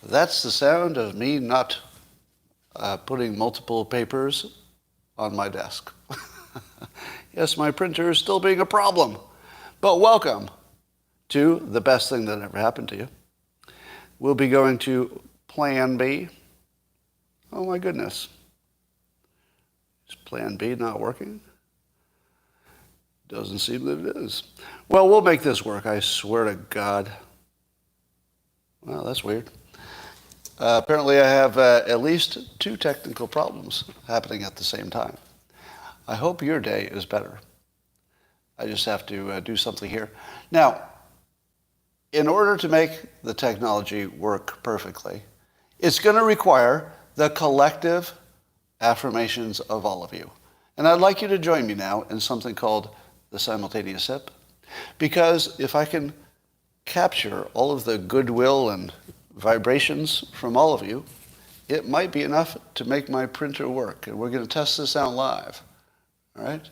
That's the sound of me not putting multiple papers on my desk. Yes, my printer is still being a problem. But welcome to the best thing that ever happened to you. We'll be going to Plan B. Oh my goodness. Is Plan B not working? Doesn't seem that it is. Well, we'll make this work, I swear to God. Well, that's weird. Apparently I have at least 2 technical problems happening at the same time. I hope your day is better. I just have to do something here. Now, in order to make the technology work perfectly, it's going to require the collective affirmations of all of you. And I'd like you to join me now in something called the simultaneous sip, because if I can capture all of the goodwill and vibrations from all of you, it might be enough to make my printer work. And we're going to test this out live. All right?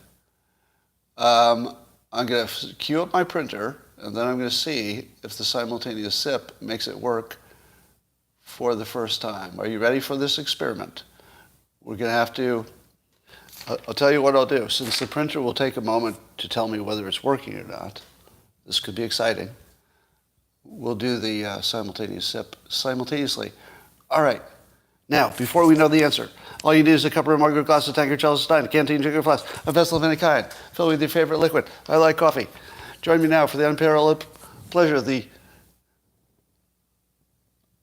I'm going to queue up my printer, and then I'm going to see if the simultaneous sip makes it work for the first time. Are you ready for this experiment? We're going to have to, I'll tell you what I'll do. Since the printer will take a moment to tell me whether it's working or not, this could be exciting. We'll do the simultaneous sip simultaneously. All right. Now, before we know the answer, all you need is a cup or a mug, a glass, a tankard, chalice, stein, a canteen, sugar flask, a vessel of any kind, filled with your favorite liquid. I like coffee. Join me now for the unparalleled pleasure of the...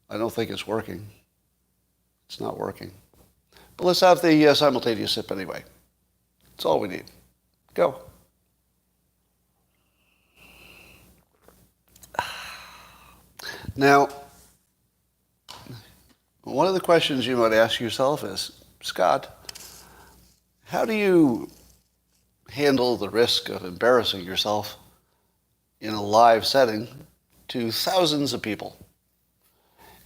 I don't think it's working. It's not working. But let's have the simultaneous sip anyway. That's all we need. Go. Now, one of the questions you might ask yourself is, Scott, how do you handle the risk of embarrassing yourself in a live setting to thousands of people?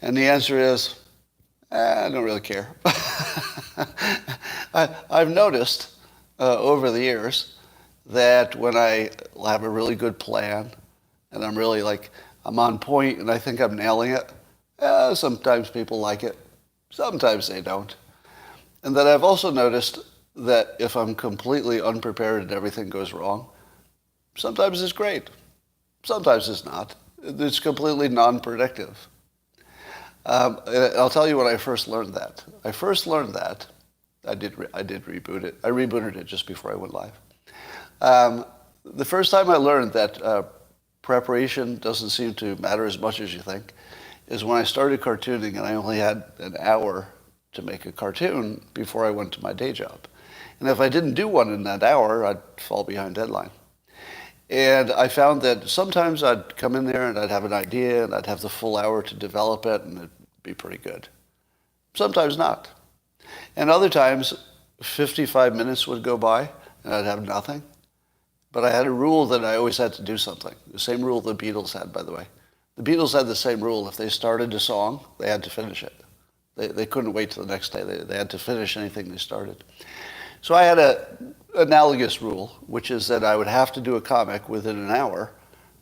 And the answer is, I don't really care. I've noticed over the years that when I have a really good plan and I'm really I'm on point and I think I'm nailing it, sometimes people like it, sometimes they don't. And that I've also noticed that if I'm completely unprepared and everything goes wrong, sometimes it's great, sometimes it's not. It's completely non-predictive. I'll tell you when I first learned that. I did reboot it. I rebooted it just before I went live. The first time I learned that preparation doesn't seem to matter as much as you think is when I started cartooning and I only had an hour to make a cartoon before I went to my day job. And if I didn't do one in that hour, I'd fall behind deadline. And I found that sometimes I'd come in there and I'd have an idea and I'd have the full hour to develop it and it'd be pretty good. Sometimes not. And other times, 55 minutes would go by and I'd have nothing. But I had a rule that I always had to do something. The same rule the Beatles had, by the way. The Beatles had the same rule. If they started a song, they had to finish it. They couldn't wait till the next day. They had to finish anything they started. So I had an analogous rule, which is that I would have to do a comic within an hour,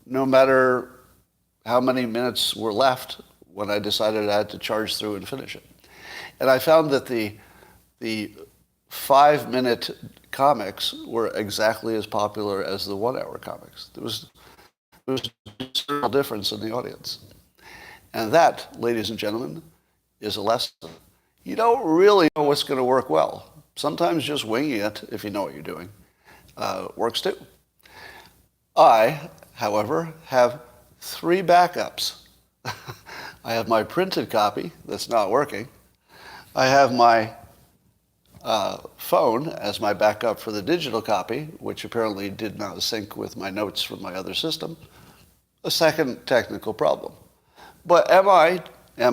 no matter how many minutes were left when I decided I had to charge through and finish it. And I found that the 5-minute comics were exactly as popular as the 1-hour comics. There was a considerable difference in the audience. And that, ladies and gentlemen, is a lesson. You don't really know what's going to work well. Sometimes just winging it, if you know what you're doing, works too. I, however, have 3 backups. I have my printed copy that's not working. I have my phone as my backup for the digital copy, which apparently did not sync with my notes from my other system. A second technical problem. But am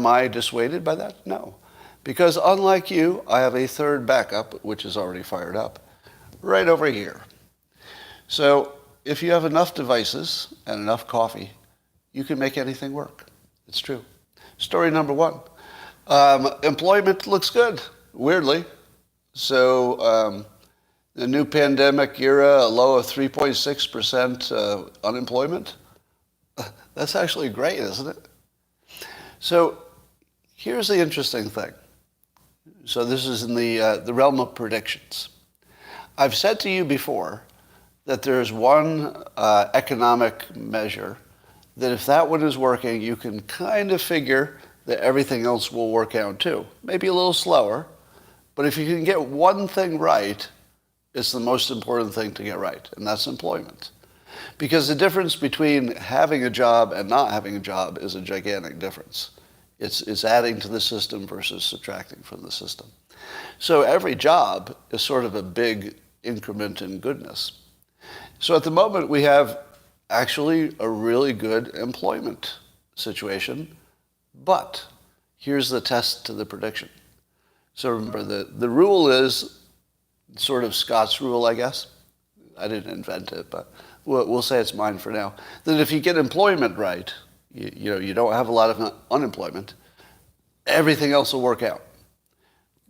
I dissuaded by that? No. Because unlike you, I have a third backup, which is already fired up, right over here. So if you have enough devices and enough coffee, you can make anything work. It's true. Story number 1. Employment looks good, weirdly. So the new pandemic era, a low of 3.6% unemployment. That's actually great, isn't it? So here's the interesting thing. So this is in the realm of predictions. I've said to you before that there's one economic measure that if that one is working, you can kind of figure that everything else will work out too. Maybe a little slower, but if you can get one thing right, it's the most important thing to get right, and that's employment. Because the difference between having a job and not having a job is a gigantic difference. It's adding to the system versus subtracting from the system. So every job is sort of a big increment in goodness. So at the moment, we have actually a really good employment situation, but here's the test to the prediction. So remember, the rule is sort of Scott's rule, I guess. I didn't invent it, but we'll say it's mine for now. That if you get employment right, you don't have a lot of unemployment, everything else will work out.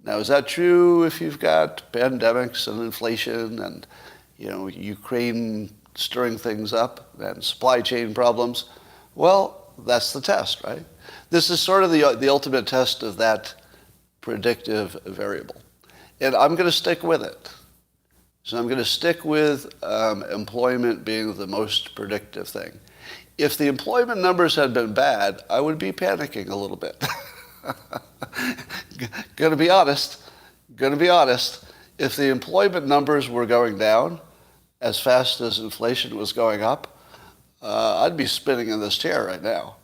Now, is that true if you've got pandemics and inflation and, Ukraine stirring things up and supply chain problems? Well, that's the test, right? This is sort of the ultimate test of that predictive variable. And I'm going to stick with it. So I'm going to stick with employment being the most predictive thing. If the employment numbers had been bad, I would be panicking a little bit. Gonna be honest. If the employment numbers were going down as fast as inflation was going up, I'd be spinning in this chair right now.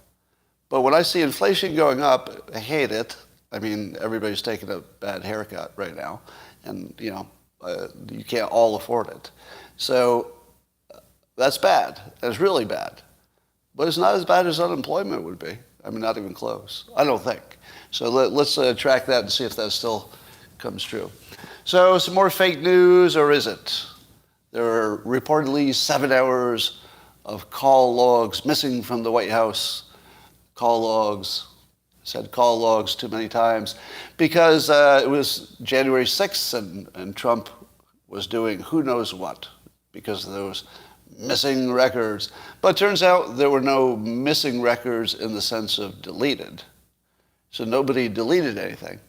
But when I see inflation going up, I hate it. I mean, everybody's taking a bad haircut right now, and you can't all afford it. So that's bad. That's really bad. But it's not as bad as unemployment would be. I mean, not even close. I don't think. So let's track that and see if that still comes true. So some more fake news, or is it? There are reportedly 7 hours of call logs missing from the White House. Call logs. Said call logs too many times because it was January 6th and Trump was doing who knows what because of those missing records. But it turns out there were no missing records in the sense of deleted. So nobody deleted anything.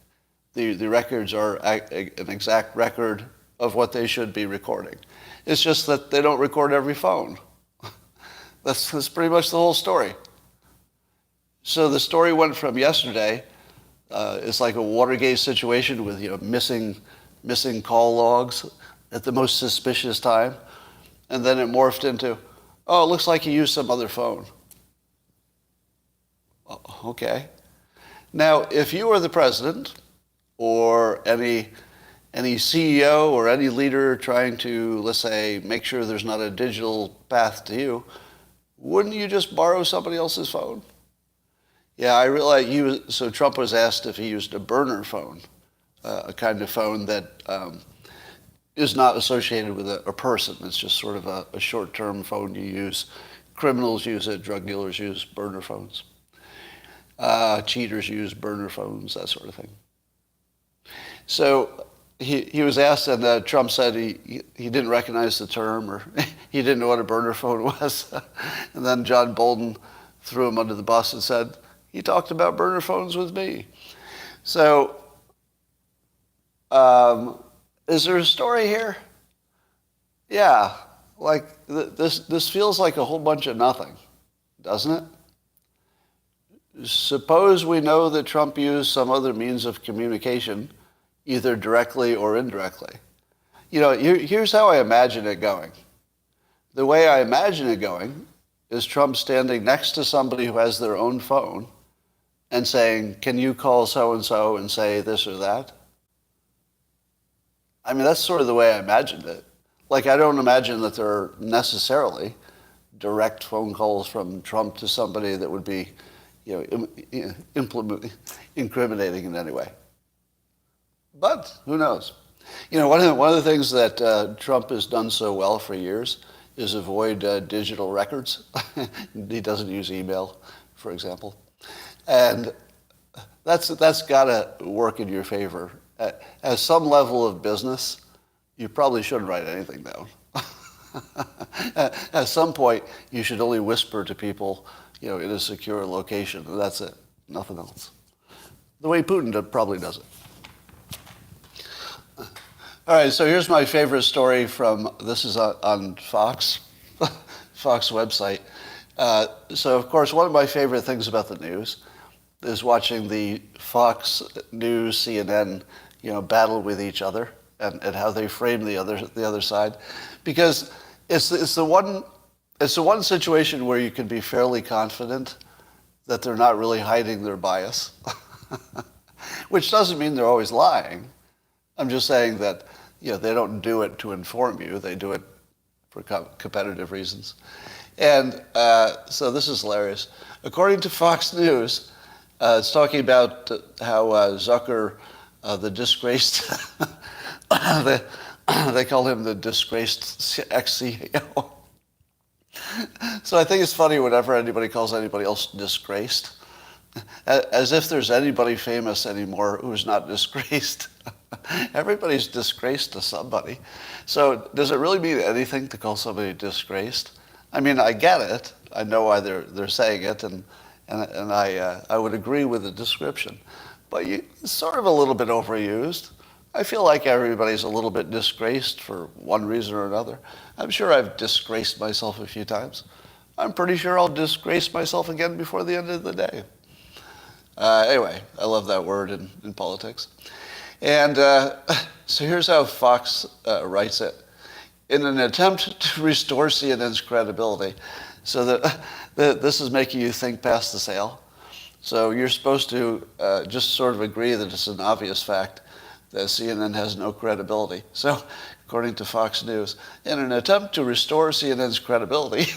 The records are an exact record of what they should be recording. It's just that they don't record every phone. That's pretty much the whole story. So the story went from yesterday, it's like a Watergate situation with missing call logs at the most suspicious time, and then it morphed into, oh, it looks like you used some other phone. Okay. Now, if you were the president or any CEO or any leader trying to, let's say, make sure there's not a digital path to you, wouldn't you just borrow somebody else's phone? Yeah, I realize so Trump was asked if he used a burner phone, a kind of phone that is not associated with a person. It's just sort of a short-term phone you use. Criminals use it, drug dealers use burner phones. Cheaters use burner phones, that sort of thing. So he was asked, and Trump said he didn't recognize the term, or he didn't know what a burner phone was. And then John Bolton threw him under the bus and said, he talked about burner phones with me. So, is there a story here? Yeah, like this feels like a whole bunch of nothing, doesn't it? Suppose we know that Trump used some other means of communication, either directly or indirectly. Here's how I imagine it going. The way I imagine it going is Trump standing next to somebody who has their own phone and saying, can you call so-and-so and say this or that? I mean, that's sort of the way I imagined it. Like, I don't imagine that there are necessarily direct phone calls from Trump to somebody that would be, incriminating in any way. But who knows? One of the things that Trump has done so well for years is avoid digital records. He doesn't use email, for example. And that's got to work in your favor. At some level of business, you probably shouldn't write anything down. At some point, you should only whisper to people, in a secure location, and that's it. Nothing else. The way Putin probably does it. All right, so here's my favorite story this is on Fox, Fox website. So, of course, one of my favorite things about the news is watching the Fox News, CNN, battle with each other and how they frame the other side, because it's the one situation where you can be fairly confident that they're not really hiding their bias, which doesn't mean they're always lying. I'm just saying that they don't do it to inform you; they do it for competitive reasons. And so this is hilarious. According to Fox News, it's talking about how Zucker, the disgraced, they call him the disgraced ex-CEO. So I think it's funny whenever anybody calls anybody else disgraced, as if there's anybody famous anymore who's not disgraced. Everybody's disgraced to somebody. So does it really mean anything to call somebody disgraced? I mean, I get it. I know why they're saying it, and I would agree with the description. But it's sort of a little bit overused. I feel like everybody's a little bit disgraced for one reason or another. I'm sure I've disgraced myself a few times. I'm pretty sure I'll disgrace myself again before the end of the day. Anyway, I love that word in politics. And so here's how Fox writes it. In an attempt to restore CNN's credibility, so that this is making you think past the sale. So you're supposed to just sort of agree that it's an obvious fact that CNN has no credibility. So according to Fox News, in an attempt to restore CNN's credibility,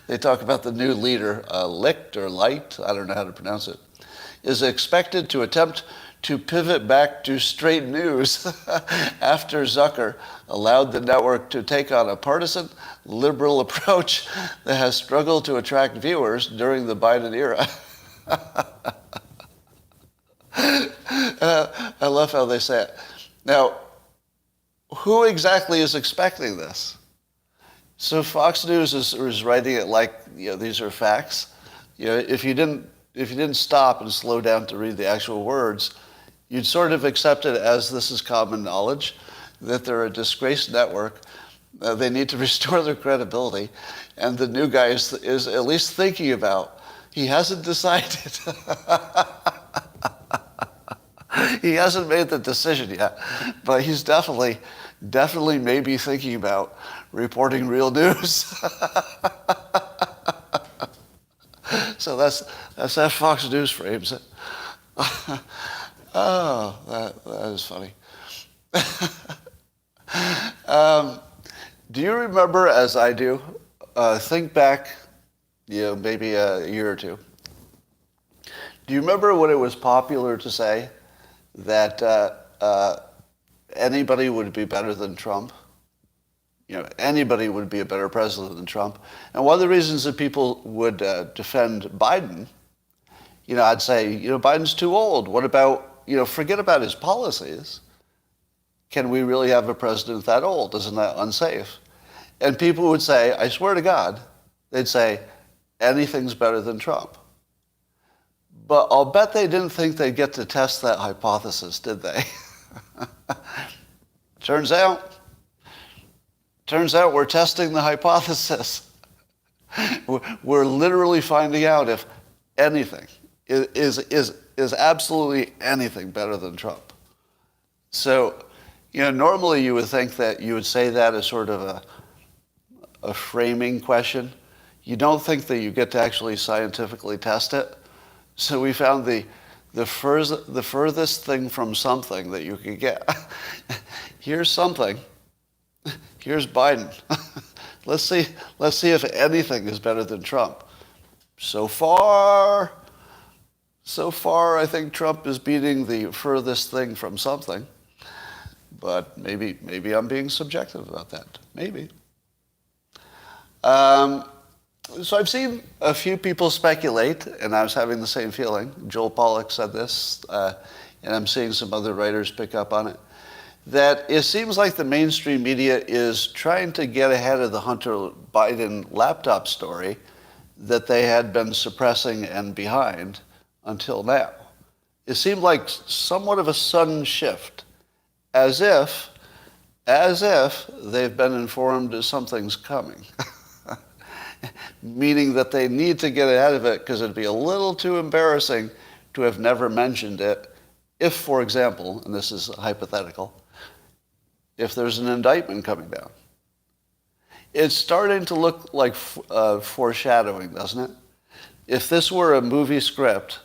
they talk about the new leader, Licht or Light, I don't know how to pronounce it, is expected to attempt to pivot back to straight news after Zucker allowed the network to take on a partisan, liberal approach that has struggled to attract viewers during the Biden era. I love how they say it. Now, who exactly is expecting this? So Fox News is writing it like, these are facts. If you didn't stop and slow down to read the actual words, you'd sort of accept it as this is common knowledge, that they're a disgraced network, they need to restore their credibility, and the new guy is at least thinking about. He hasn't decided. He hasn't made the decision yet, but he's definitely maybe thinking about reporting real news. So that's how Fox News frames it. Oh, that is funny. Do you remember, as I do, think back, maybe a year or two. Do you remember when it was popular to say that anybody would be better than Trump? Anybody would be a better president than Trump. And one of the reasons that people would defend Biden, I'd say, Biden's too old. What about, forget about his policies. Can we really have a president that old? Isn't that unsafe? And people would say, I swear to God, they'd say, anything's better than Trump. But I'll bet they didn't think they'd get to test that hypothesis, did they? Turns out we're testing the hypothesis. We're literally finding out if anything is absolutely anything better than Trump. So, normally you would think that you would say that as sort of a framing question. You don't think that you get to actually scientifically test it. So we found the furthest thing from something that you could get. Here's something. Here's Biden. Let's see if anything is better than Trump. So far, I think Trump is beating the furthest thing from something. But maybe I'm being subjective about that. Maybe. So I've seen a few people speculate, and I was having the same feeling. Geopolitics said this, and I'm seeing some other writers pick up on it, that it seems like the mainstream media is trying to get ahead of the Hunter Biden laptop story that they had been suppressing and behind until now. It seemed like somewhat of a sudden shift, as if they've been informed something's coming. Meaning that they need to get ahead of it because it'd be a little too embarrassing to have never mentioned it if, for example, and this is hypothetical, if there's an indictment coming down. It's starting to look like foreshadowing, doesn't it? If this were a movie script,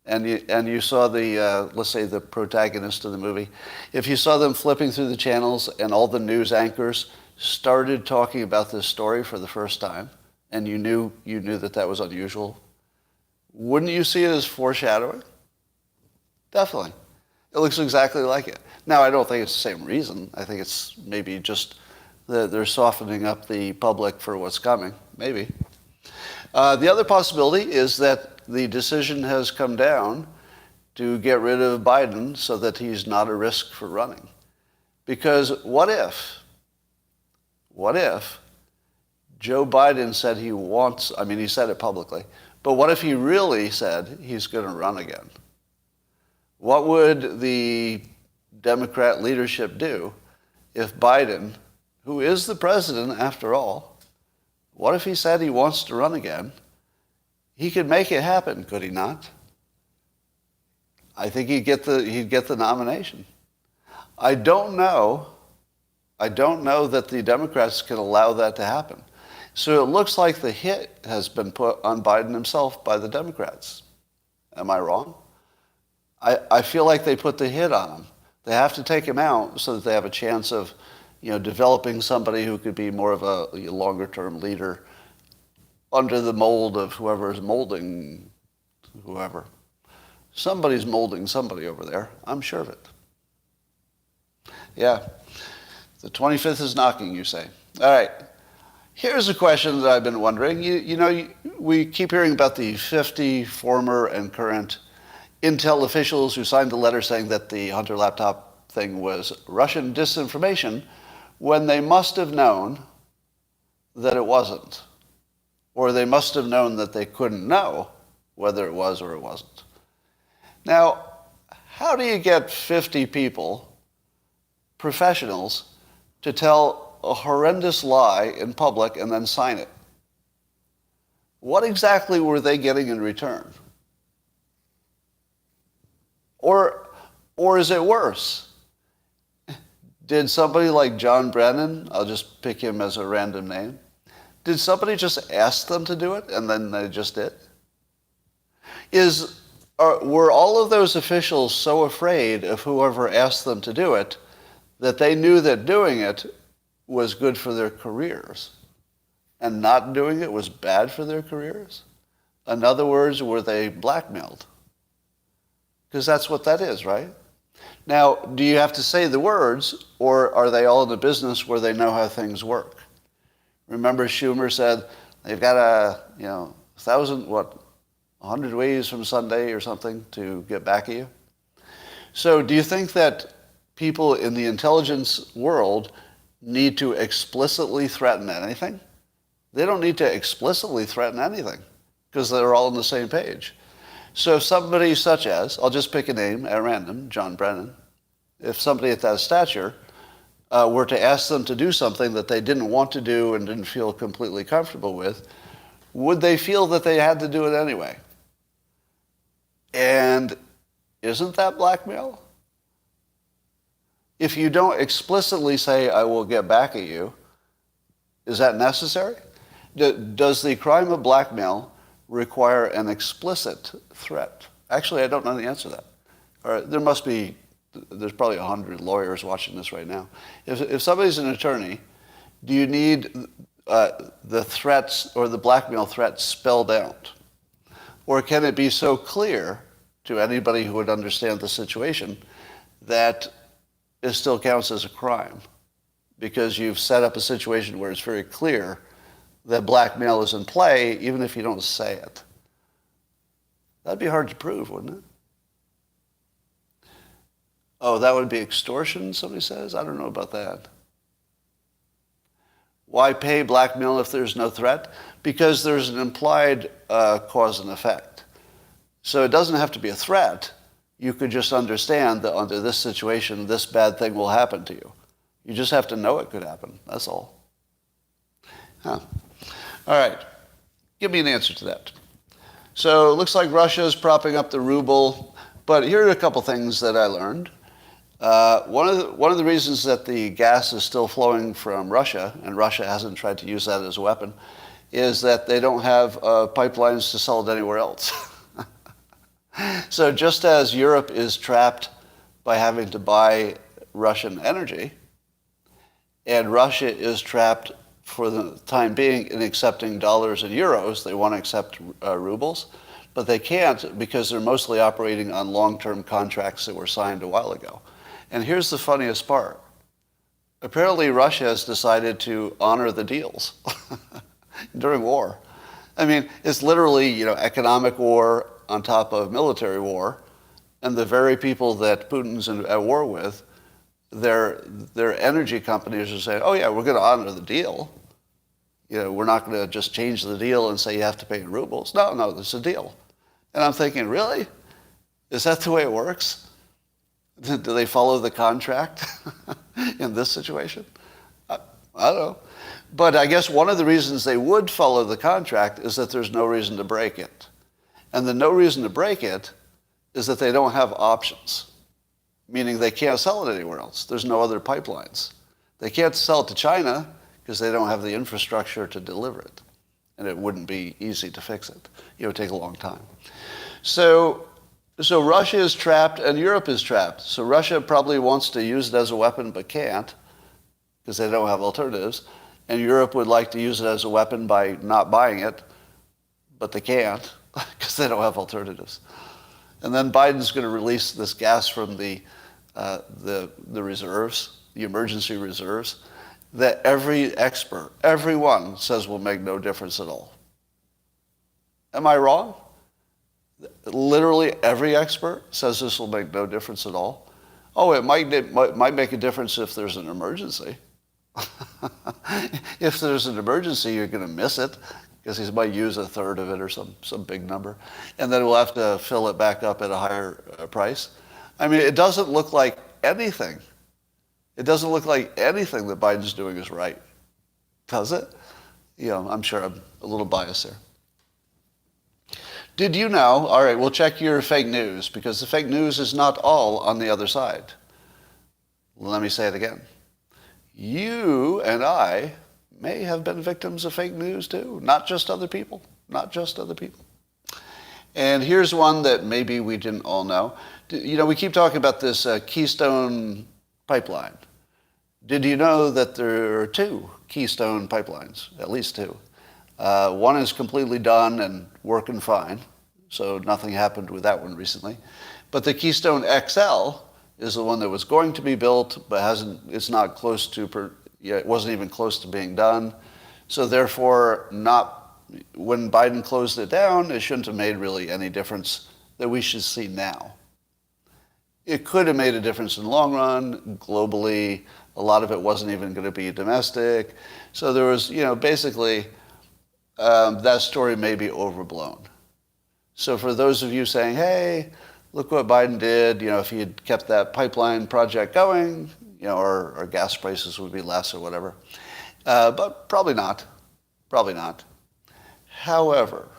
and you saw the, let's say the protagonist of the movie, if you saw them flipping through the channels and all the news anchors started talking about this story for the first time, and you knew that was unusual, wouldn't you see it as foreshadowing? Definitely. It looks exactly like it. Now, I don't think it's the same reason. I think it's maybe just they're softening up the public for what's coming, maybe. The other possibility is that the decision has come down to get rid of Biden so that he's not a risk for running. Because what if Joe Biden said he said it publicly, but what if he really said he's going to run again? What would the Democrat leadership do if Biden, who is the president after all, what if he said he wants to run again? He could make it happen, could he not? I think he'd get the nomination. I don't know that the Democrats can allow that to happen. So it looks like the hit has been put on Biden himself by the Democrats. Am I wrong? I feel like they put the hit on him. They have to take him out so that they have a chance of, developing somebody who could be more of a longer-term leader under the mold of whoever is molding whoever. Somebody's molding somebody over there. I'm sure of it. Yeah. The 25th is knocking, you say. All right. Here's a question that I've been wondering. We keep hearing about the 50 former and current Intel officials who signed a letter saying that the Hunter laptop thing was Russian disinformation when they must have known that it wasn't. Or they must have known that they couldn't know whether it was or it wasn't. Now, how do you get 50 people, professionals, to tell a horrendous lie in public and then sign it? What exactly were they getting in return? Or is it worse? Did somebody like John Brennan, I'll just pick him as a random name, did somebody just ask them to do it and then they just did? Were all of those officials so afraid of whoever asked them to do it that they knew that doing it was good for their careers and not doing it was bad for their careers? In other words, were they blackmailed? Because that's what that is, right? Now, do you have to say the words, or are they all in a business where they know how things work? Remember Schumer said, they've got 100 ways from Sunday or something to get back at you? So do you think that people in the intelligence world need to explicitly threaten anything? They don't need to explicitly threaten anything because they're all on the same page. So if somebody such as, I'll just pick a name at random, John Brennan, if somebody at that stature were to ask them to do something that they didn't want to do and didn't feel completely comfortable with, would they feel that they had to do it anyway? And isn't that blackmail? If you don't explicitly say, I will get back at you, is that necessary? Does the crime of blackmail require an explicit threat? Actually, I don't know the answer to that. Or there's probably 100 lawyers watching this right now. If somebody's an attorney, do you need the threats or the blackmail threats spelled out? Or can it be so clear to anybody who would understand the situation that it still counts as a crime? Because you've set up a situation where it's very clear that blackmail is in play, even if you don't say it. That'd be hard to prove, wouldn't it? Oh, that would be extortion, somebody says? I don't know about that. Why pay blackmail if there's no threat? Because there's an implied cause and effect. So it doesn't have to be a threat. You could just understand that under this situation, this bad thing will happen to you. You just have to know it could happen. That's all. Huh. All right. Give me an answer to that. So it looks like Russia is propping up the ruble. But here are a couple things that I learned. One of the reasons that the gas is still flowing from Russia, and Russia hasn't tried to use that as a weapon, is that they don't have pipelines to sell it anywhere else. So just as Europe is trapped by having to buy Russian energy, and Russia is trapped for the time being in accepting dollars and euros, they want to accept rubles, but they can't because they're mostly operating on long-term contracts that were signed a while ago. And here's the funniest part. Apparently Russia has decided to honor the deals during war. I mean, it's literally, economic war on top of military war, and the very people that Putin's at war with, their energy companies are saying, oh yeah, we're going to honor the deal. We're not going to just change the deal and say you have to pay in rubles. No, there's a deal. And I'm thinking, really? Is that the way it works? Do they follow the contract in this situation? I don't know. But I guess one of the reasons they would follow the contract is that there's no reason to break it. And the no reason to break it is that they don't have options, meaning they can't sell it anywhere else. There's no other pipelines. They can't sell it to China because they don't have the infrastructure to deliver it. And it wouldn't be easy to fix it. It would take a long time. So Russia is trapped and Europe is trapped. So Russia probably wants to use it as a weapon but can't because they don't have alternatives. And Europe would like to use it as a weapon by not buying it, but they can't because they don't have alternatives. And then Biden's going to release this gas from the reserves, the emergency reserves, that every expert, everyone says will make no difference at all. Am I wrong? Literally every expert says this will make no difference at all. Oh, it might make a difference if there's an emergency. If there's an emergency, you're going to miss it because he might use a third of it or some big number. And then we'll have to fill it back up at a higher price. I mean, it doesn't look like anything. It doesn't look like anything that Biden's doing is right. Does it? I'm sure I'm a little biased there. Did you know? All right, we'll check your fake news because the fake news is not all on the other side. Let me say it again. You and I may have been victims of fake news too, not just other people, not just other people. And here's one that maybe we didn't all know. We keep talking about this Keystone pipeline. Did you know that there are two Keystone pipelines, at least two? One is completely done and working fine, so nothing happened with that one recently. But the Keystone XL is the one that was going to be built, but it's not close to, it wasn't even close to being done. So therefore, when Biden closed it down, it shouldn't have made really any difference that we should see now. It could have made a difference in the long run, globally. A lot of it wasn't even going to be domestic. So there was, basically, that story may be overblown. So for those of you saying, hey, look what Biden did, if he had kept that pipeline project going, our gas prices would be less or whatever. But probably not. Probably not. However,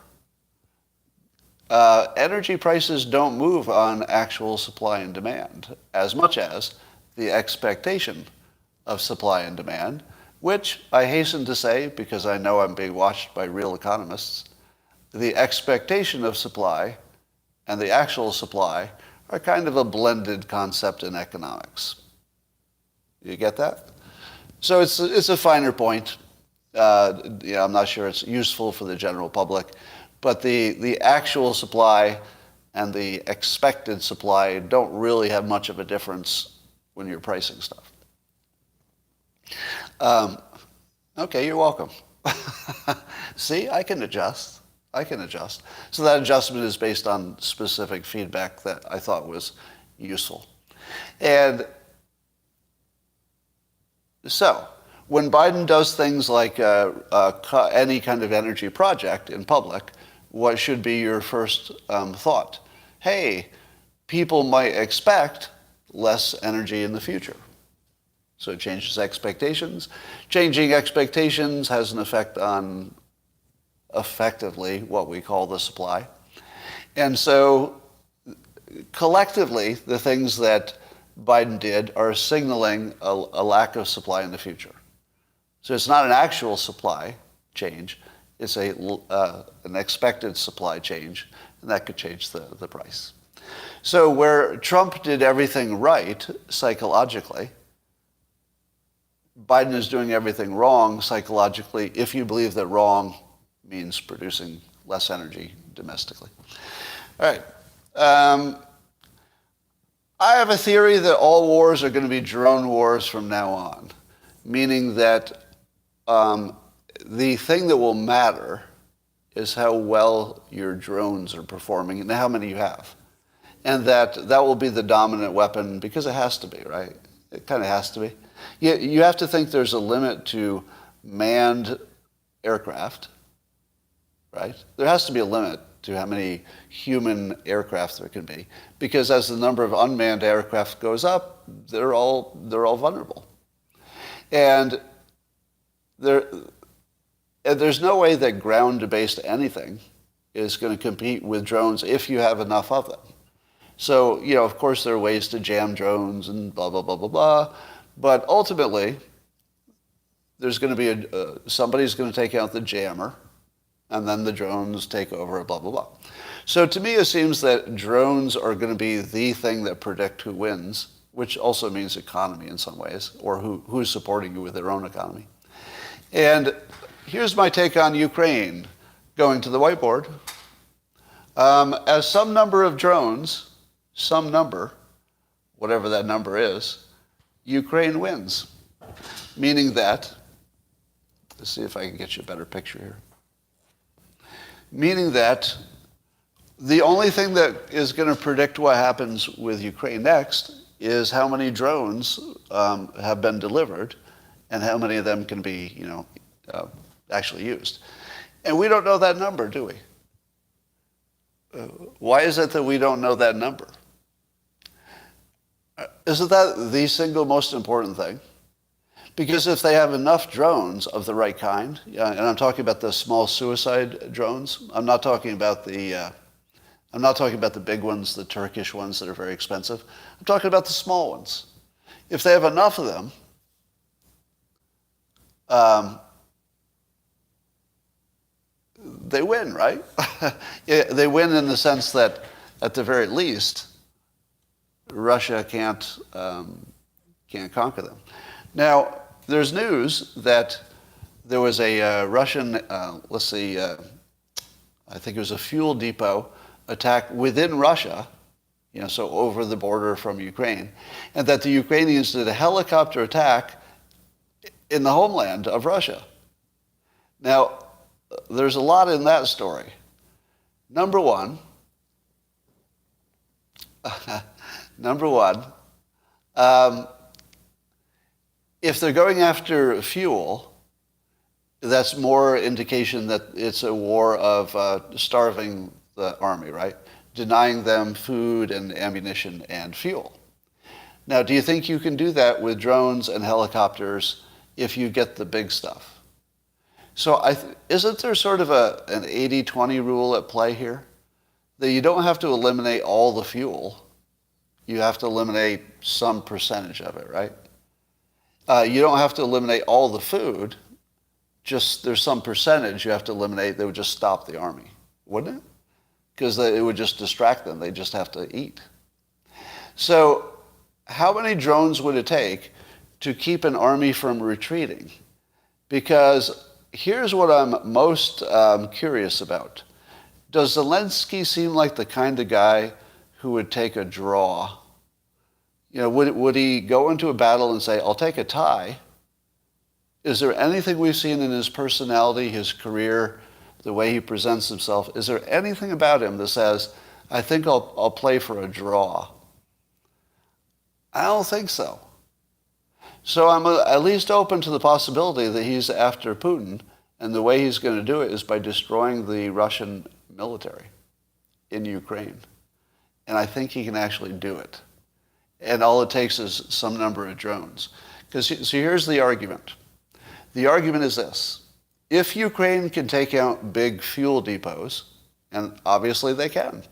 energy prices don't move on actual supply and demand as much as the expectation of supply and demand, which I hasten to say, because I know I'm being watched by real economists, the expectation of supply and the actual supply are kind of a blended concept in economics. You get that? So it's a finer point. I'm not sure it's useful for the general public, but the actual supply and the expected supply don't really have much of a difference when you're pricing stuff. Okay, you're welcome. See, I can adjust. So that adjustment is based on specific feedback that I thought was useful. And so, when Biden does things like any kind of energy project in public, what should be your first thought? Hey, people might expect less energy in the future. So it changes expectations. Changing expectations has an effect on effectively what we call the supply. And so collectively, the things that Biden did are signaling a lack of supply in the future. So it's not an actual supply change. It's an expected supply change, and that could change the price. So where Trump did everything right psychologically, Biden is doing everything wrong psychologically if you believe that wrong means producing less energy domestically. All right. I have a theory that all wars are going to be drone wars from now on, meaning that the thing that will matter is how well your drones are performing and how many you have. And that will be the dominant weapon because it has to be, right? It kind of has to be. You have to think there's a limit to manned aircraft, right? There has to be a limit to how many human aircraft there can be, because as the number of unmanned aircraft goes up, they're all vulnerable. And there's no way that ground-based anything is going to compete with drones if you have enough of them. So, of course, there are ways to jam drones and blah, blah, blah, blah, blah. But ultimately, there's going to be somebody's going to take out the jammer, and then the drones take over, blah, blah, blah. So to me, it seems that drones are going to be the thing that predict who wins, which also means economy in some ways, or who's supporting you with their own economy. And here's my take on Ukraine. Going to the whiteboard. As some number of drones, whatever that number is, Ukraine wins. Meaning that, let's see if I can get you a better picture here. Meaning that the only thing that is going to predict what happens with Ukraine next is how many drones have been delivered and how many of them can be, actually used. And we don't know that number, do we? Why is it that we don't know that number? Isn't that the single most important thing? Because if they have enough drones of the right kind, and I'm talking about the small suicide drones, I'm not talking about the big ones, the Turkish ones that are very expensive. I'm talking about the small ones. If they have enough of them, they win, right? They win in the sense that, at the very least, Russia can't conquer them. Now, there's news that there was a Russian, I think it was a fuel depot attack within Russia, so over the border from Ukraine, and that the Ukrainians did a helicopter attack in the homeland of Russia. Now, there's a lot in that story. Number one, if they're going after fuel, that's more indication that it's a war of starving the army, right? Denying them food and ammunition and fuel. Now, do you think you can do that with drones and helicopters if you get the big stuff? So isn't there sort of an 80-20 rule at play here? That you don't have to eliminate all the fuel. You have to eliminate some percentage of it, right? You don't have to eliminate all the food. Just there's some percentage you have to eliminate that would just stop the army, wouldn't it? Because it would just distract them. They just have to eat. So how many drones would it take to keep an army from retreating? Because here's what I'm most curious about. Does Zelensky seem like the kind of guy who would take a draw? Would he go into a battle and say, I'll take a tie? Is there anything we've seen in his personality, his career, the way he presents himself? Is there anything about him that says, I think I'll play for a draw? I don't think so. So I'm at least open to the possibility that he's after Putin, and the way he's going to do it is by destroying the Russian military in Ukraine. And I think he can actually do it. And all it takes is some number of drones. So here's the argument. The argument is this. If Ukraine can take out big fuel depots, and obviously they can,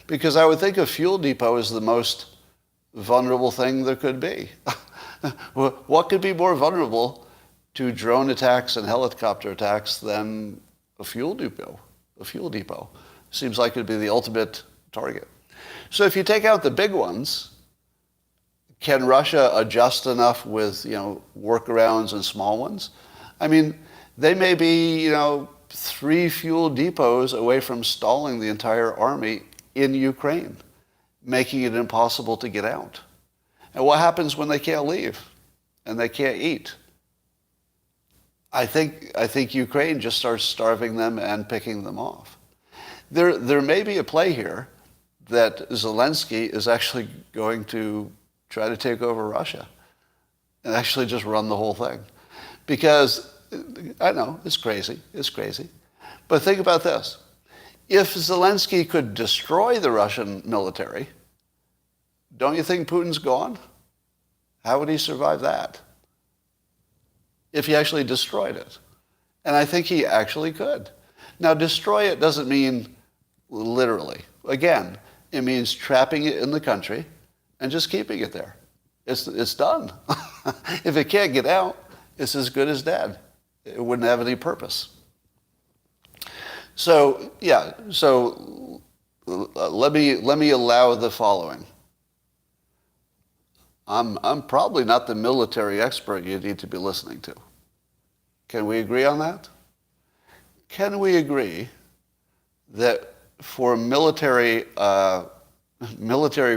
because I would think a fuel depot is the most vulnerable thing there could be. What could be more vulnerable to drone attacks and helicopter attacks than a fuel depot? A fuel depot seems like it'd be the ultimate target. So if you take out the big ones, can Russia adjust enough with, workarounds and small ones? I mean, they may be, 3 fuel depots away from stalling the entire army in Ukraine, making it impossible to get out. And what happens when they can't leave and they can't eat? I think Ukraine just starts starving them and picking them off. There may be a play here that Zelensky is actually going to try to take over Russia and actually just run the whole thing. Because, I know, it's crazy. But think about this. If Zelensky could destroy the Russian military, don't you think Putin's gone? How would he survive that? If he actually destroyed it. And I think he actually could. Now, destroy it doesn't mean literally. Again, it means trapping it in the country and just keeping it there. It's done. If it can't get out, it's as good as dead. It wouldn't have any purpose. So, let me allow the following. I'm probably not the military expert you need to be listening to. Can we agree on that? Can we agree that for military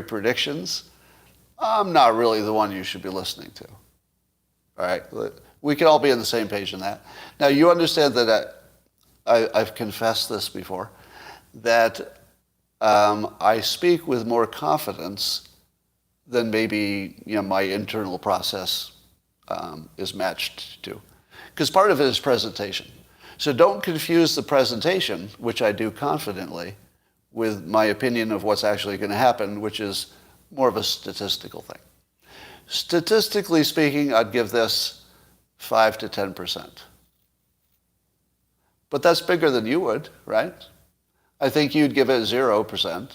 predictions, I'm not really the one you should be listening to? All right? We can all be on the same page on that. Now, you understand that I've confessed this before, that I speak with more confidence than maybe my internal process is matched to. Because part of it is presentation. So don't confuse the presentation, which I do confidently, with my opinion of what's actually going to happen, which is more of a statistical thing. Statistically speaking, I'd give this 5 to 10%. But that's bigger than you would, right? I think you'd give it 0%. And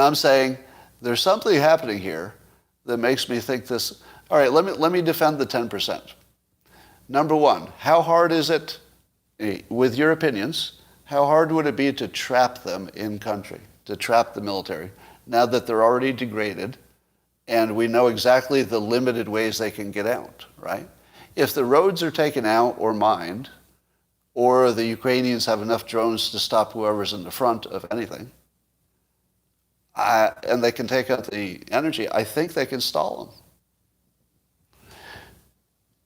I'm saying there's something happening here that makes me think this. All right, let me defend the 10%. Number one, how hard is it, with your opinions, how hard would it be to trap them in country, to trap the military, now that they're already degraded and we know exactly the limited ways they can get out, right? If the roads are taken out or mined, or the Ukrainians have enough drones to stop whoever's in the front of anything, and they can take out the energy, I think they can stall them.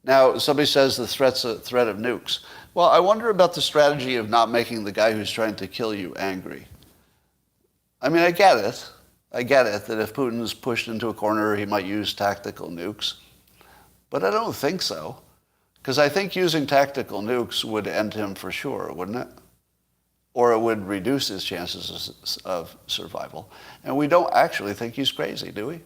Now, somebody says the threat of nukes. Well, I wonder about the strategy of not making the guy who's trying to kill you angry. I mean, I get it that if Putin's pushed into a corner, he might use tactical nukes. But I don't think so. Because I think using tactical nukes would end him for sure, wouldn't it? Or it would reduce his chances of survival. And we don't actually think he's crazy, do we?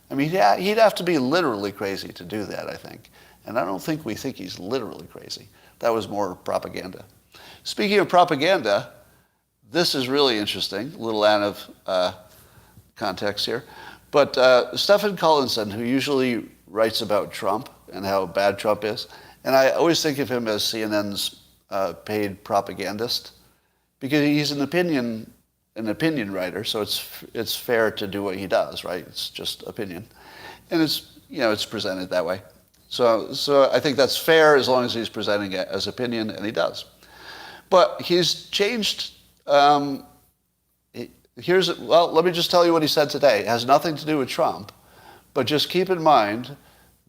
I mean, he'd have to be literally crazy to do that, I think. And I don't think we think he's literally crazy. That was more propaganda. Speaking of propaganda, this is really interesting, a little out of context here. But Stephen Collinson, who usually writes about Trump and how bad Trump is, and I always think of him as CNN's paid propagandist, because he's an opinion writer, so it's fair to do what he does, right? It's just opinion, and it's presented that way. So I think that's fair as long as he's presenting it as opinion, and he does. But he's changed. Let me just tell you what he said today. It has nothing to do with Trump, but just keep in mind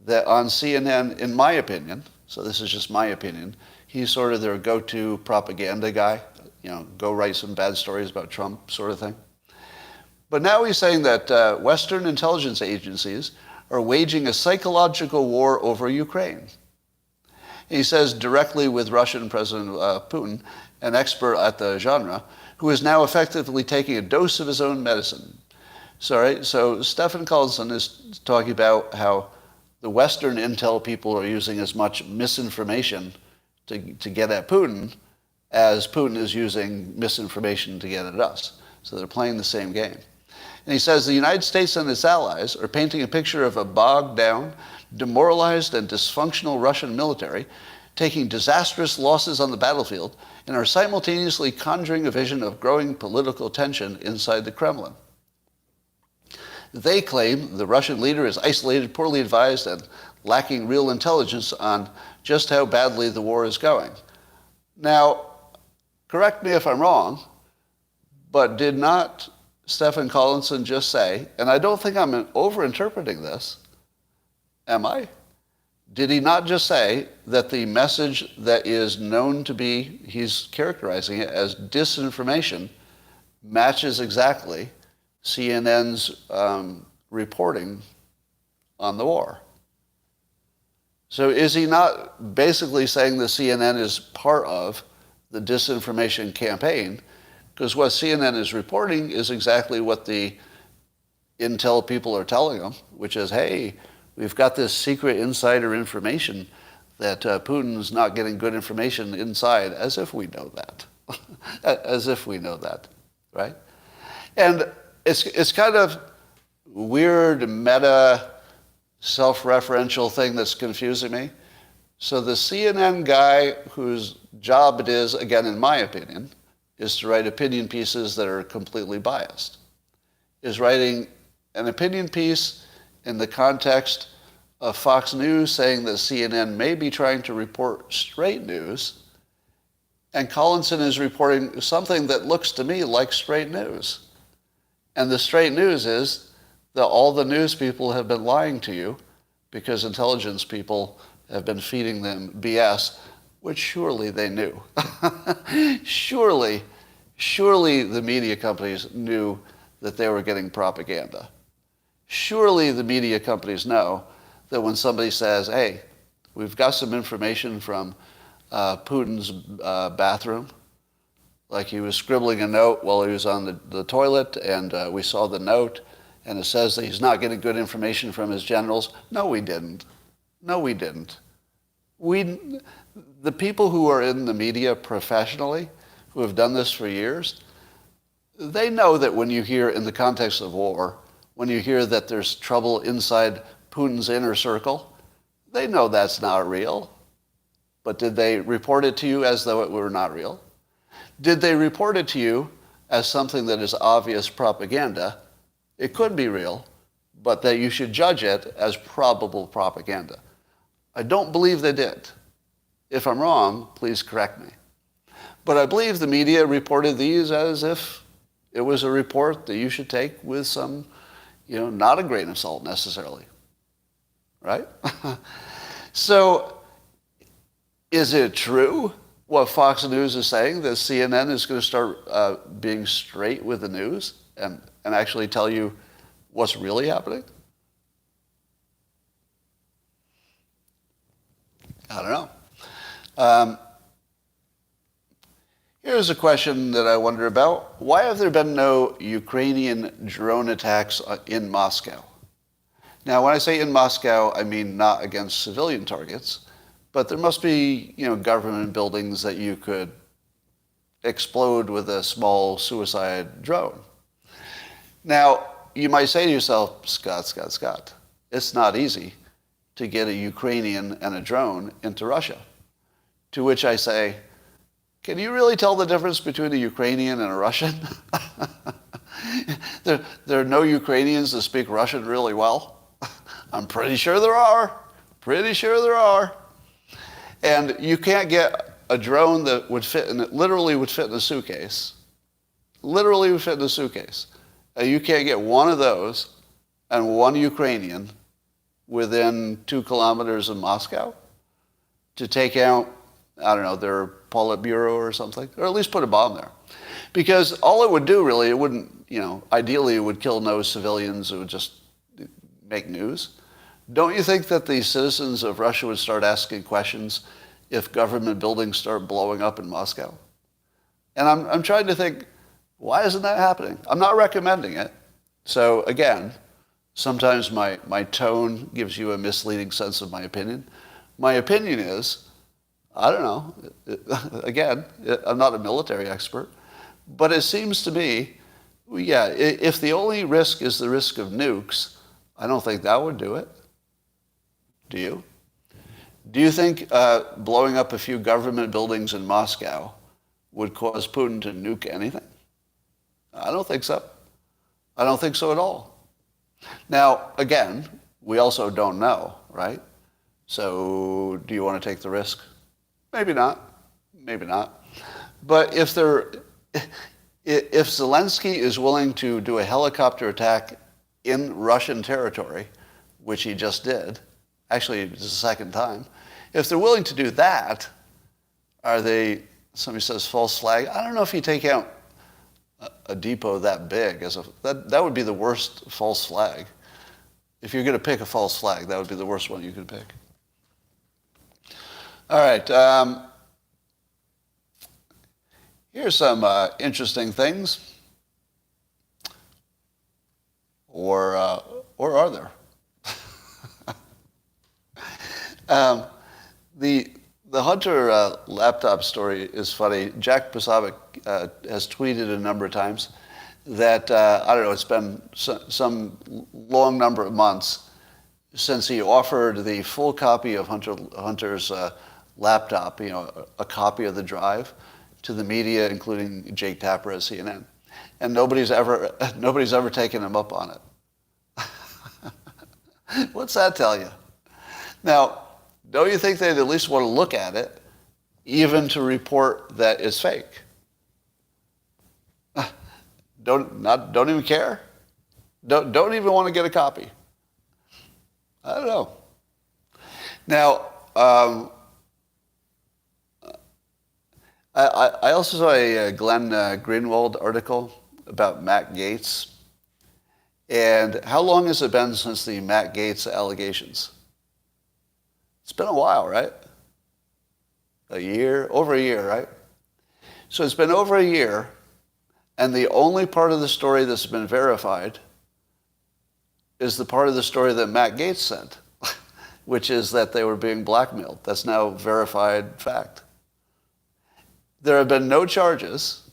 that on CNN, in my opinion, so this is just my opinion, he's sort of their go-to propaganda guy. Go write some bad stories about Trump sort of thing. But now he's saying that Western intelligence agencies are waging a psychological war over Ukraine. He says directly with Russian President Putin, an expert at the genre, who is now effectively taking a dose of his own medicine. So Stephen Collinson is talking about how the Western intel people are using as much misinformation to get at Putin as Putin is using misinformation to get at us. So they're playing the same game. And he says the United States and its allies are painting a picture of a bogged down, demoralized, and dysfunctional Russian military taking disastrous losses on the battlefield and are simultaneously conjuring a vision of growing political tension inside the Kremlin. They claim the Russian leader is isolated, poorly advised, and lacking real intelligence on just how badly the war is going. Now, correct me if I'm wrong, but did not Stephen Collinson just say, and I don't think I'm overinterpreting this, am I? Did he not just say that the message that is known to be, he's characterizing it as disinformation, matches exactly CNN's reporting on the war? So is he not basically saying that CNN is part of the disinformation campaign? Because what CNN is reporting is exactly what the intel people are telling them, which is, hey, we've got this secret insider information that Putin's not getting good information inside, as if we know that. As if we know that, right? And it's kind of weird, meta, self-referential thing that's confusing me. So the CNN guy whose job it is, again, in my opinion, is to write opinion pieces that are completely biased, is writing an opinion piece in the context of Fox News saying that CNN may be trying to report straight news, and Collinson is reporting something that looks to me like straight news. And the straight news is that all the news people have been lying to you because intelligence people have been feeding them BS, which surely they knew. Surely the media companies knew that they were getting propaganda. Surely the media companies know that when somebody says, hey, we've got some information from Putin's bathroom, like he was scribbling a note while he was on the toilet, and we saw the note, and it says that he's not getting good information from his generals. No, we didn't. No, we didn't. The people who are in the media professionally, who have done this for years, they know that when you hear in the context of war, when you hear that there's trouble inside Putin's inner circle, they know that's not real. But did they report it to you as though it were not real? Did they report it to you as something that is obvious propaganda? It could be real, but that you should judge it as probable propaganda. I don't believe they did. If I'm wrong, please correct me. But I believe the media reported these as if it was a report that you should take with some, not a grain of salt necessarily. Right? So, is it true what Fox News is saying, that CNN is going to start being straight with the news and actually tell you what's really happening? I don't know. Here's a question that I wonder about. Why have there been no Ukrainian drone attacks in Moscow? Now, when I say in Moscow, I mean not against civilian targets, but there must be, government buildings that you could explode with a small suicide drone. Now, you might say to yourself, Scott, it's not easy to get a Ukrainian and a drone into Russia. To which I say, can you really tell the difference between a Ukrainian and a Russian? There are no Ukrainians that speak Russian really well. I'm pretty sure there are. And you can't get a drone that literally would fit in a suitcase. You can't get one of those and one Ukrainian within 2 kilometers of Moscow to take out, I don't know, there are Politburo or something, or at least put a bomb there. Because all it would do really, it wouldn't, ideally it would kill no civilians, it would just make news. Don't you think that the citizens of Russia would start asking questions if government buildings start blowing up in Moscow? And I'm trying to think, why isn't that happening? I'm not recommending it. So again, sometimes my tone gives you a misleading sense of my opinion. My opinion is, I don't know, again, I'm not a military expert, but it seems to me, yeah, if the only risk is the risk of nukes, I don't think that would do it. Do you? Do you think blowing up a few government buildings in Moscow would cause Putin to nuke anything? I don't think so. I don't think so at all. Now, again, we also don't know, right? So do you want to take the risk? Maybe not. Maybe not. But if Zelensky is willing to do a helicopter attack in Russian territory, which he just did, actually it's the second time, if they're willing to do that, are they, somebody says false flag? I don't know if you take out a depot that big. That would be the worst false flag. If you're going to pick a false flag, that would be the worst one you could pick. All right. Here's some interesting things. Or are there? The Hunter laptop story is funny. Jack Posobiec has tweeted a number of times that, I don't know, it's been some long number of months since he offered the full copy of Hunter's laptop, a copy of the drive, to the media, including Jake Tapper at CNN. And nobody's ever taken him up on it. What's that tell you? Now, don't you think they'd at least want to look at it, even to report that it's fake? Don't even care? Don't even want to get a copy? I don't know. Now, I also saw a Glenn Greenwald article about Matt Gaetz. And how long has it been since the Matt Gaetz allegations? It's been a while, right? A year, over a year, right? So it's been over a year, and the only part of the story that's been verified is the part of the story that Matt Gaetz sent, which is that they were being blackmailed. That's now verified fact. There have been no charges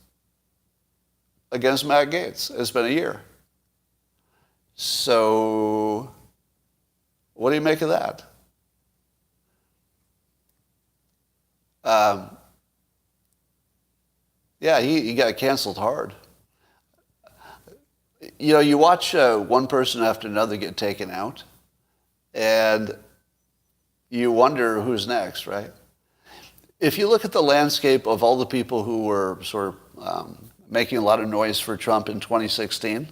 against Matt Gaetz. It's been a year. So what do you make of that? Yeah, he got canceled hard. You watch one person after another get taken out, and you wonder who's next, right? If you look at the landscape of all the people who were sort of making a lot of noise for Trump in 2016,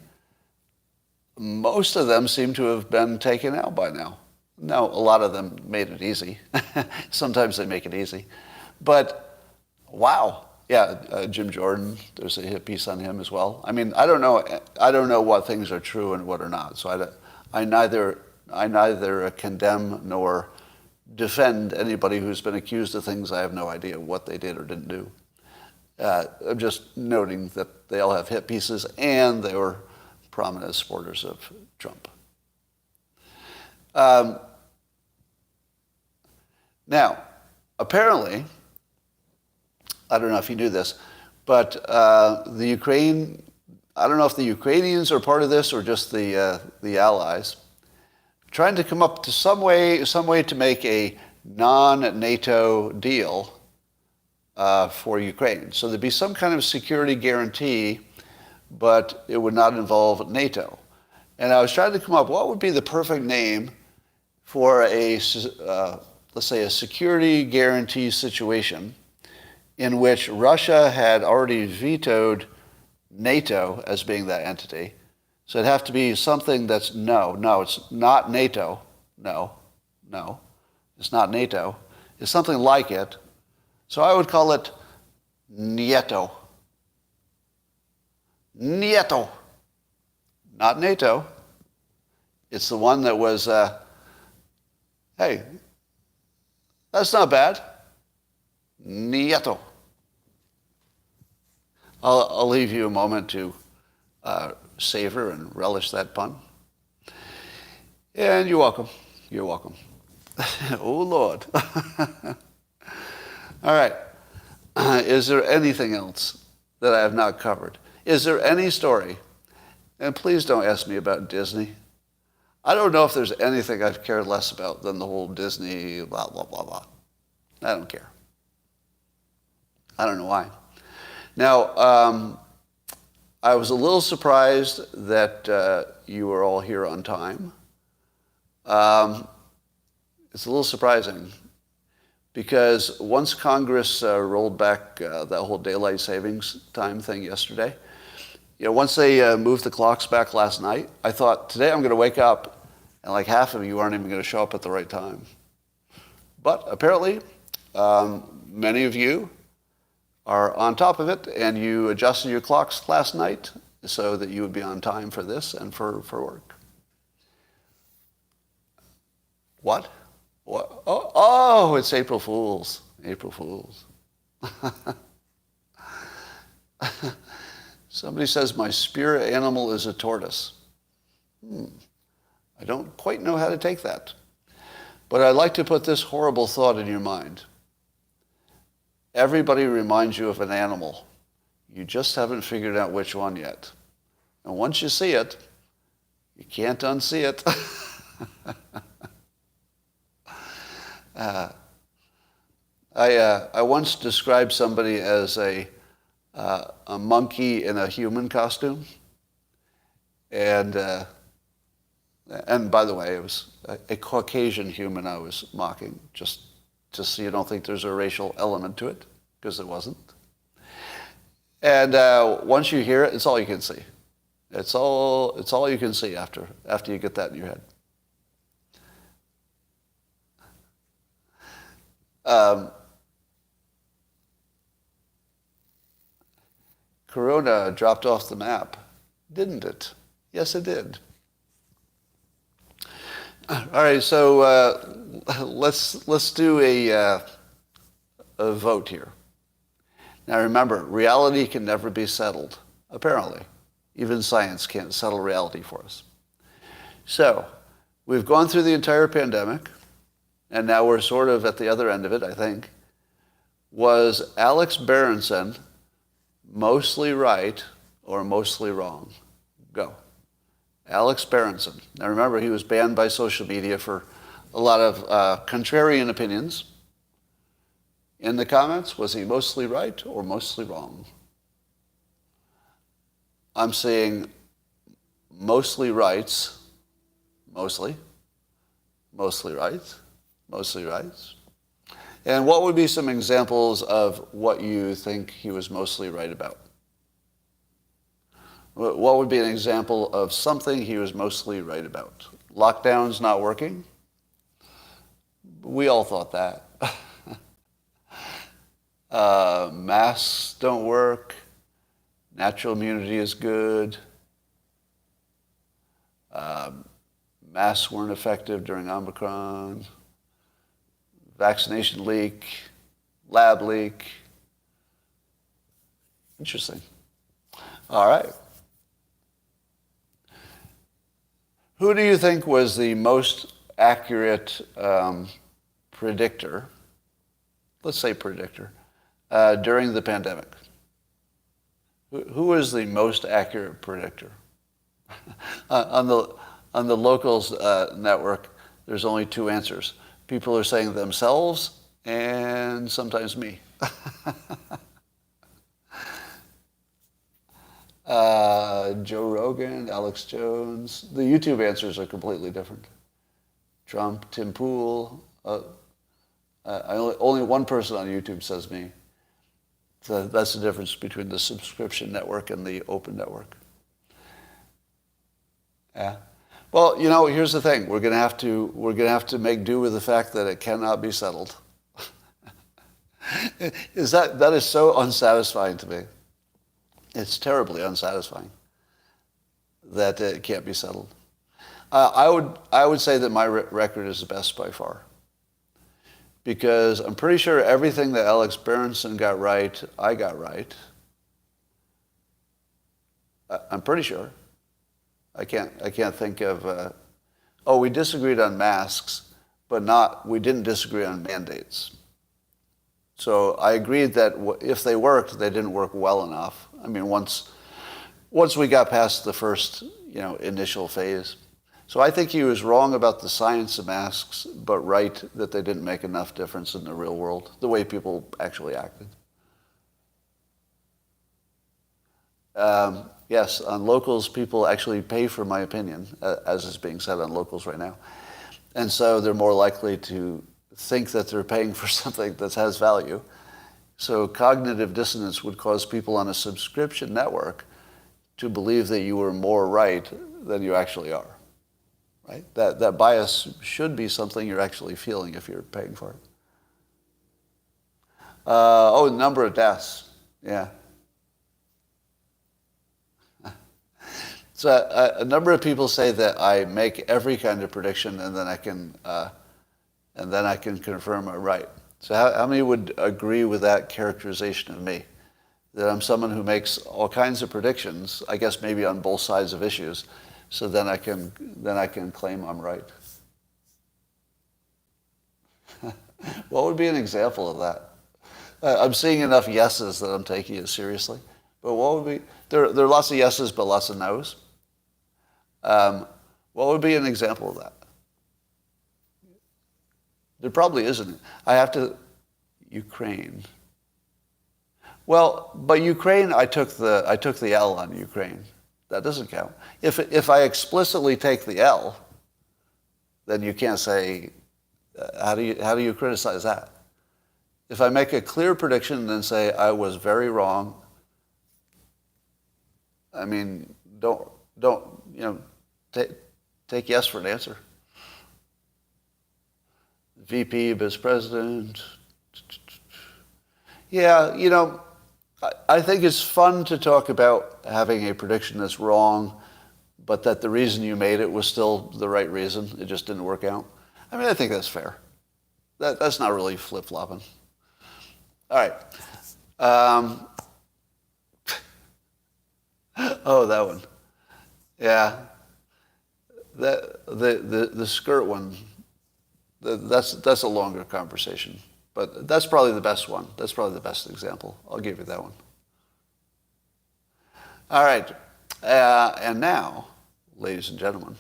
most of them seem to have been taken out by now. Now, a lot of them made it easy. Sometimes they make it easy. But, wow. Yeah, Jim Jordan, there's a hit piece on him as well. I mean, I don't know what things are true and what are not. So I neither condemn nor defend anybody who's been accused of things I have no idea what they did or didn't do. I'm just noting that they all have hit pieces and they were prominent supporters of Trump. Now, apparently, I don't know if you knew this, but the Ukraine, I don't know if the Ukrainians are part of this or just the allies, trying to come up to some way to make a non-NATO deal for Ukraine. So there'd be some kind of security guarantee, but it would not involve NATO. And I was trying to come up, what would be the perfect name for let's say a security guarantee situation in which Russia had already vetoed NATO as being that entity. So it'd have to be something that's no, it's not NATO. No, it's not NATO. It's something like it, So I would call it Nieto. Nieto. Not NATO. It's the one that was, hey, that's not bad. Nieto. I'll leave you a moment to savor and relish that pun. And you're welcome. You're welcome. Oh, Lord. All right. Is there anything else that I have not covered? Is there any story? And please don't ask me about Disney. I don't know if there's anything I've cared less about than the whole Disney blah, blah, blah, blah. I don't care. I don't know why. Now, I was a little surprised that you were all here on time. It's a little surprising because once Congress rolled back that whole daylight savings time thing yesterday, once they moved the clocks back last night, I thought, today I'm going to wake up and like half of you aren't even going to show up at the right time. But apparently, many of you are on top of it, and you adjusted your clocks last night so that you would be on time for this and for work. What? What? Oh, it's April Fools. April Fools. Somebody says, my spirit animal is a tortoise. I don't quite know how to take that. But I'd like to put this horrible thought in your mind. Everybody reminds you of an animal. You just haven't figured out which one yet. And once you see it, you can't unsee it. I once described somebody as a monkey in a human costume. And by the way, it was a Caucasian human I was mocking, just so you don't think there's a racial element to it, because it wasn't. And once you hear it, it's all you can see. It's all you can see after you get that in your head. Corona dropped off the map, didn't it? Yes, it did. All right, so let's do a vote here. Now remember, reality can never be settled, apparently. Even science can't settle reality for us. So we've gone through the entire pandemic, and now we're sort of at the other end of it, I think. Was Alex Berenson mostly right or mostly wrong? Go. Alex Berenson. Now remember, he was banned by social media for a lot of contrarian opinions. In the comments, was he mostly right or mostly wrong? I'm saying mostly rights, mostly rights, mostly rights. And what would be some examples of what you think he was mostly right about? What would be an example of something he was mostly right about? Lockdown's not working? We all thought that. Masks don't work. Natural immunity is good. Masks weren't effective during Omicron. Vaccination leak. Lab leak. Interesting. All right. Who do you think was the most accurate predictor, let's say predictor, during the pandemic? Who was the most accurate predictor? On the Locals network, there's only two answers. People are saying themselves and sometimes me. Joe Rogan, Alex Jones. The YouTube answers are completely different. Trump, Tim Pool. Only one person on YouTube says me. So that's the difference between the subscription network and the open network. Yeah. Well, here's the thing. We're gonna have to make do with the fact that it cannot be settled. That is so unsatisfying to me. It's terribly unsatisfying that it can't be settled. I would say that my record is the best by far, because I'm pretty sure everything that Alex Berenson got right, I got right. I'm pretty sure. I can't think of. We disagreed on masks, but we didn't disagree on mandates. So I agreed that if they worked, they didn't work well enough. I mean, once we got past the first, initial phase. So I think he was wrong about the science of masks, but right that they didn't make enough difference in the real world, the way people actually acted. Yes, on locals, people actually pay for my opinion, as is being said on locals right now. And so they're more likely to think that they're paying for something that has value. So cognitive dissonance would cause people on a subscription network to believe that you were more right than you actually are. Right? That bias should be something you're actually feeling if you're paying for it. The number of deaths. Yeah. So a number of people say that I make every kind of prediction and then I can confirm I'm right. So how many would agree with that characterization of me? That I'm someone who makes all kinds of predictions, I guess maybe on both sides of issues, so then I can claim I'm right. What would be an example of that? I'm seeing enough yeses that I'm taking it seriously. But what would be, there are lots of yeses but lots of nos. What would be an example of that? There probably isn't. Ukraine. Well, but Ukraine, I took the L on Ukraine. That doesn't count. If I explicitly take the L, then you can't say, how do you criticize that? If I make a clear prediction and then say I was very wrong, I mean, don't take yes for an answer. VP, Vice President. Yeah, I think it's fun to talk about having a prediction that's wrong, but that the reason you made it was still the right reason. It just didn't work out. I mean, I think that's fair. That's not really flip-flopping. All right. That one. Yeah. The skirt one. That's a longer conversation. But that's probably the best one. That's probably the best example. I'll give you that one. All right. And now, ladies and gentlemen,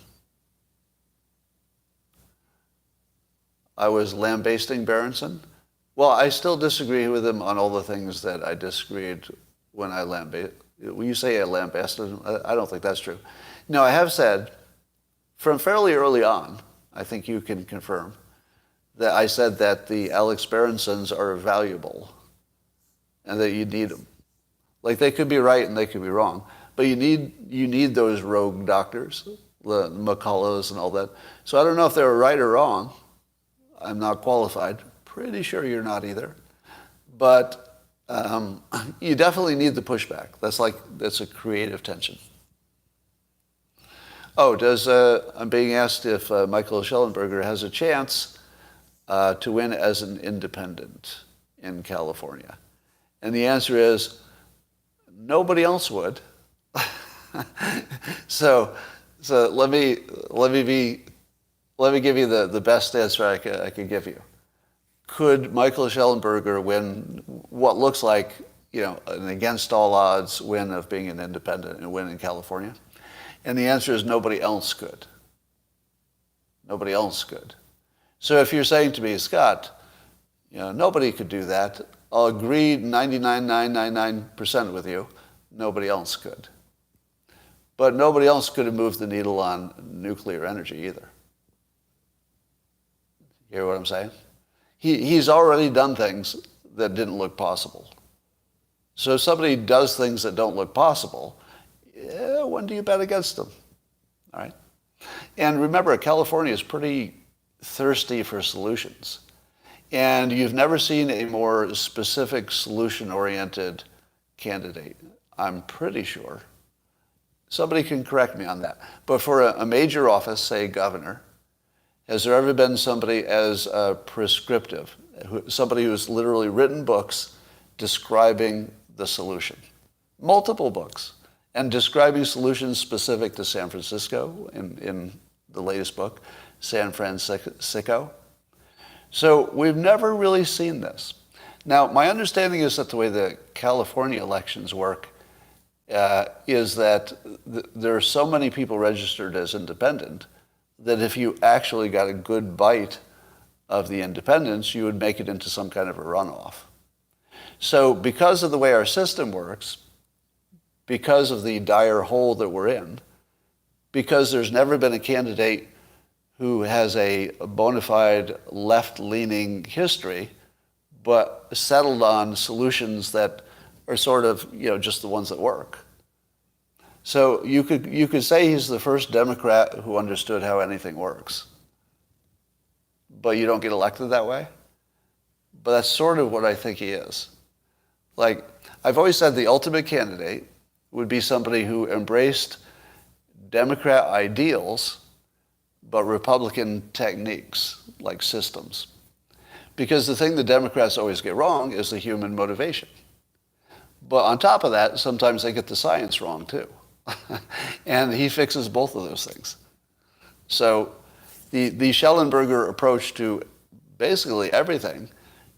I was lambasting Berenson. Well, I still disagree with him on all the things that I disagreed when I lambasted. When you say I lambasted him, I don't think that's true. No, I have said, from fairly early on, I think you can confirm, that I said that the Alex Berensons are valuable and that you need them. Like, they could be right and they could be wrong, but you need those rogue doctors, the McCulloughs and all that. So I don't know if they were right or wrong. I'm not qualified. Pretty sure you're not either. But you definitely need the pushback. That's a creative tension. I'm being asked if Michael Schellenberger has a chance to win as an independent in California. And the answer is, nobody else would. So let me give you the best answer I could give you. Could Michael Schellenberger win what looks like, an against all odds win of being an independent and win in California? And the answer is nobody else could. Nobody else could. So if you're saying to me, Scott, nobody could do that, I'll agree 99.999% with you. Nobody else could. But nobody else could have moved the needle on nuclear energy either. You hear what I'm saying? He's already done things that didn't look possible. So if somebody does things that don't look possible, when do you bet against them? All right? And remember, California is pretty thirsty for solutions. And you've never seen a more specific solution-oriented candidate, I'm pretty sure. Somebody can correct me on that. But for a major office, say governor, has there ever been somebody as prescriptive, somebody who's literally written books describing the solution? Multiple books. And describing solutions specific to San Francisco in the latest book, San Francisco. So we've never really seen this. Now, my understanding is that the way the California elections work is that there are so many people registered as independent that if you actually got a good bite of the independents, you would make it into some kind of a runoff. So because of the way our system works, because of the dire hole that we're in, because there's never been a candidate who has a bona fide left-leaning history, but settled on solutions that are sort of, just the ones that work. So you could say he's the first Democrat who understood how anything works. But you don't get elected that way? But that's sort of what I think he is. Like, I've always said the ultimate candidate would be somebody who embraced Democrat ideals, but Republican techniques, like systems. Because the thing the Democrats always get wrong is the human motivation. But on top of that, sometimes they get the science wrong too. And he fixes both of those things. So the Schellenberger approach to basically everything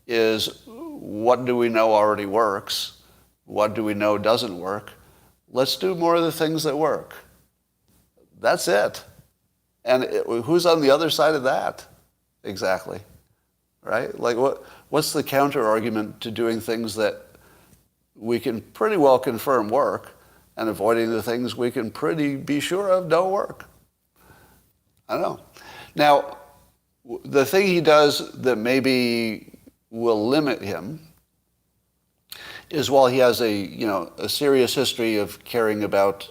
is, what do we know already works? What do we know doesn't work? Let's do more of the things that work. That's it. And who's on the other side of that? Exactly. Right? Like, what's the counter argument to doing things that we can pretty well confirm work, and avoiding the things we can pretty be sure of don't work? I don't know. Now, the thing he does that maybe will limit him is, while he has a serious history of caring about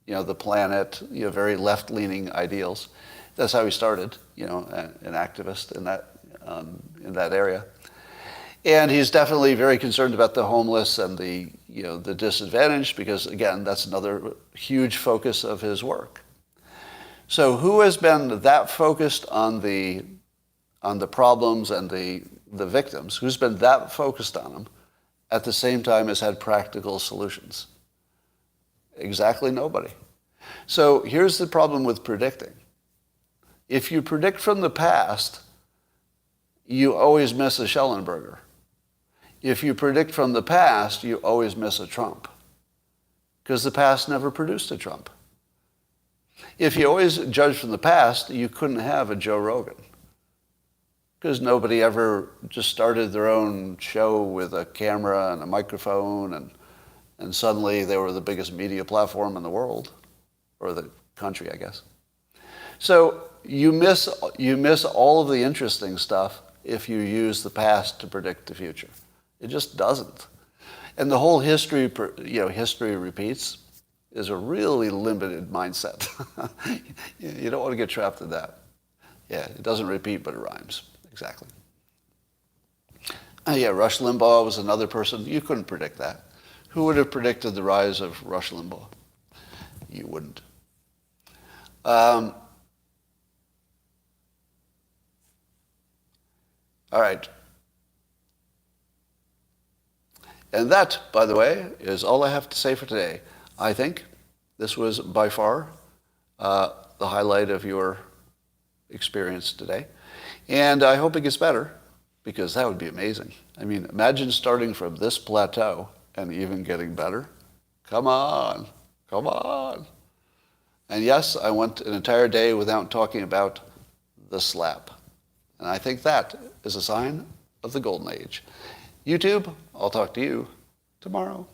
the planet, very left-leaning ideals. That's how he started, an activist in that area. And he's definitely very concerned about the homeless and the disadvantaged, because again, that's another huge focus of his work. So who has been that focused on the problems and the victims? Who's been that focused on them at the same time as had practical solutions? Exactly nobody. So here's the problem with predicting. If you predict from the past, you always miss a Schellenberger. If you predict from the past, you always miss a Trump, because the past never produced a Trump. If you always judge from the past, you couldn't have a Joe Rogan, because nobody ever just started their own show with a camera and a microphone and suddenly they were the biggest media platform in the world, or the country, I guess. So you miss all of the interesting stuff if you use the past to predict the future. It just doesn't. And the whole history repeats is a really limited mindset. You don't want to get trapped in that. Yeah, it doesn't repeat, but it rhymes. Exactly. Rush Limbaugh was another person. You couldn't predict that. Who would have predicted the rise of Rush Limbaugh? You wouldn't. All right. And that, by the way, is all I have to say for today. I think this was by far the highlight of your experience today. And I hope it gets better, because that would be amazing. I mean, imagine starting from this plateau and even getting better. Come on. Come on. And yes, I went an entire day without talking about the slap. And I think that is a sign of the golden age. YouTube, I'll talk to you tomorrow.